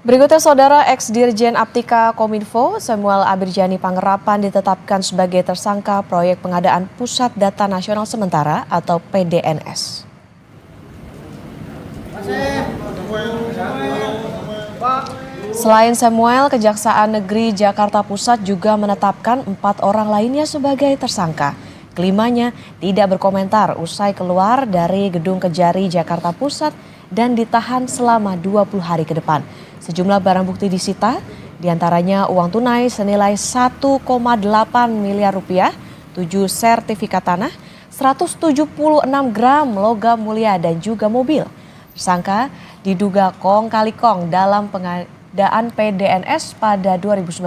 Berikutnya Saudara ex-Dirjen Aptika Kominfo Samuel Abrijani Panggerapan ditetapkan sebagai tersangka proyek pengadaan Pusat Data Nasional Sementara atau PDNS. Selain Samuel, Kejaksaan Negeri Jakarta Pusat juga menetapkan 4 orang lainnya sebagai tersangka. Kelimanya tidak berkomentar usai keluar dari Gedung Kejari Jakarta Pusat dan ditahan selama 20 hari ke depan. Sejumlah barang bukti disita, diantaranya uang tunai senilai 1,8 miliar rupiah, 7 sertifikat tanah, 176 gram logam mulia dan juga mobil. Tersangka diduga kong kali kong dalam pengadaan PDNS pada 2019.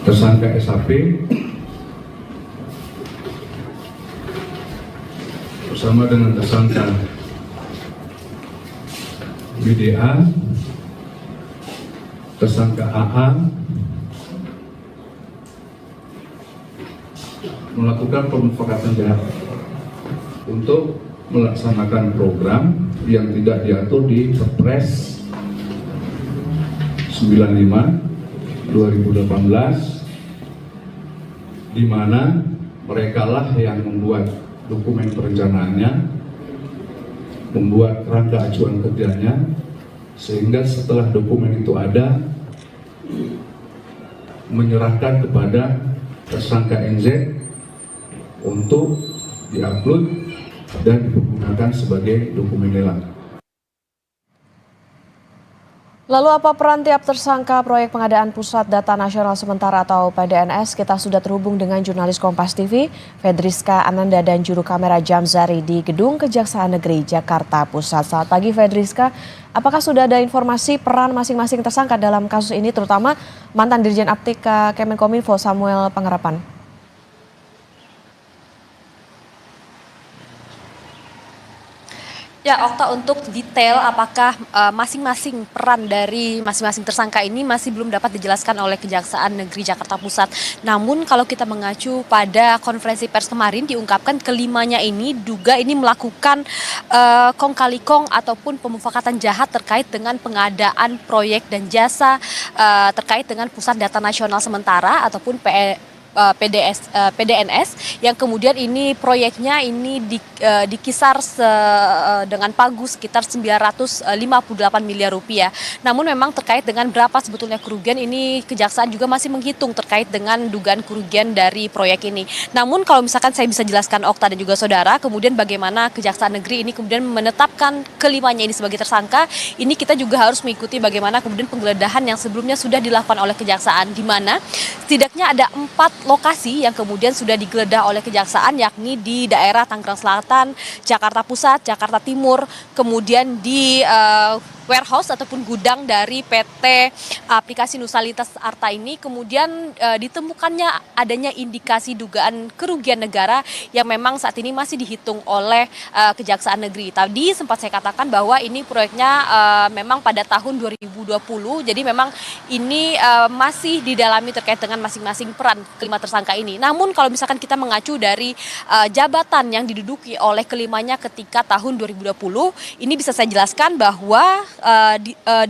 Tersangka SAP bersama dengan tersangka BDA, tersangka AA melakukan pemufakatan jahat untuk melaksanakan program yang tidak diatur di Perpres 95/2018, di mana merekalah yang membuat dokumen perencanaannya, membuat kerangka acuan kerjanya, sehingga setelah dokumen itu ada, menyerahkan kepada tersangka NZ untuk diupload dan digunakan sebagai dokumen lelang. Lalu apa peran tiap tersangka proyek pengadaan Pusat Data Nasional Sementara atau PDNS? Kita sudah terhubung dengan jurnalis Kompas TV, Fedriska Ananda dan juru kamera Jamzari di Gedung Kejaksaan Negeri Jakarta Pusat. Selamat pagi Fedriska, apakah sudah ada informasi peran masing-masing tersangka dalam kasus ini, terutama mantan Dirjen Aptika Kemenkominfo Samuel Panggerapan? Ya, Okta, untuk detail apakah masing-masing peran dari masing-masing tersangka ini masih belum dapat dijelaskan oleh Kejaksaan Negeri Jakarta Pusat. Namun kalau kita mengacu pada konferensi pers kemarin diungkapkan kelimanya ini ini melakukan kong kali kong ataupun pemufakatan jahat terkait dengan pengadaan proyek dan jasa terkait dengan Pusat Data Nasional Sementara ataupun PDNS yang kemudian ini proyeknya ini dikisar dengan pagu sekitar 958 miliar rupiah. Namun memang terkait dengan berapa sebetulnya kerugian ini Kejaksaan juga masih menghitung terkait dengan dugaan kerugian dari proyek ini. Namun kalau misalkan saya bisa jelaskan Okta dan juga saudara, kemudian bagaimana Kejaksaan Negeri ini kemudian menetapkan kelimanya ini sebagai tersangka, ini kita juga harus mengikuti bagaimana kemudian penggeledahan yang sebelumnya sudah dilakukan oleh Kejaksaan, di mana setidaknya ada 4 lokasi yang kemudian sudah digeledah oleh Kejaksaan, yakni di daerah Tangerang Selatan, Jakarta Pusat, Jakarta Timur, kemudian di warehouse ataupun gudang dari PT Aplikasi Nusalintas Arta ini kemudian ditemukannya adanya indikasi dugaan kerugian negara yang memang saat ini masih dihitung oleh Kejaksaan Negeri. Tadi sempat saya katakan bahwa ini proyeknya memang pada tahun 2020, jadi memang ini masih didalami terkait dengan masing-masing peran kelima tersangka ini. Namun kalau misalkan kita mengacu dari jabatan yang diduduki oleh kelimanya ketika tahun 2020, ini bisa saya jelaskan bahwa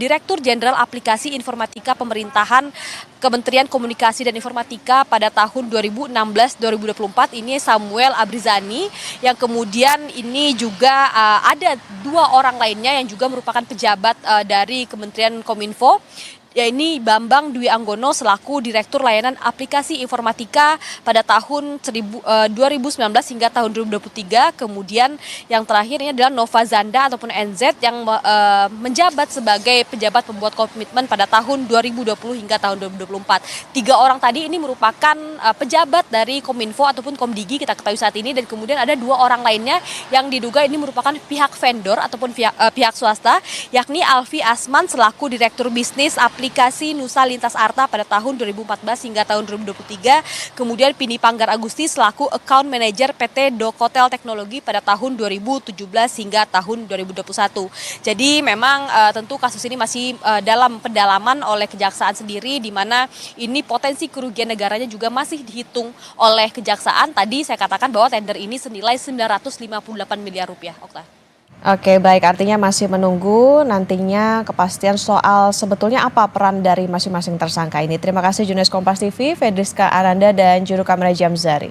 Direktur Jenderal Aplikasi Informatika Pemerintahan Kementerian Komunikasi dan Informatika pada tahun 2016-2024 ini Samuel Abrijani, yang kemudian ini juga ada 2 orang lainnya yang juga merupakan pejabat dari Kementerian Kominfo, yaitu Bambang Dwi Anggono selaku Direktur Layanan Aplikasi Informatika pada tahun 2019 hingga tahun 2023. Kemudian yang terakhir ini adalah Nova Zanda ataupun NZ yang menjabat sebagai pejabat pembuat komitmen pada tahun 2020 hingga tahun 2024. 3 orang tadi ini merupakan pejabat dari Kominfo ataupun Komdigi kita ketahui saat ini, dan kemudian ada 2 orang lainnya yang diduga ini merupakan pihak vendor ataupun pihak swasta, yakni Alfi Asman selaku Direktur Bisnis Aplikasi Nusalintas Arta pada tahun 2014 hingga tahun 2023, kemudian Pini Panggar Agusti selaku Account Manager PT Dokotel Teknologi pada tahun 2017 hingga tahun 2021. Jadi memang tentu kasus ini masih dalam pendalaman oleh Kejaksaan sendiri, di mana ini potensi kerugian negaranya juga masih dihitung oleh Kejaksaan. Tadi saya katakan bahwa tender ini senilai 958 miliar rupiah, Okta. Oke, baik, artinya masih menunggu nantinya kepastian soal sebetulnya apa peran dari masing-masing tersangka ini. Terima kasih Jurnalis Kompas TV, Fedriska Ananda dan juru kamera Jamzari.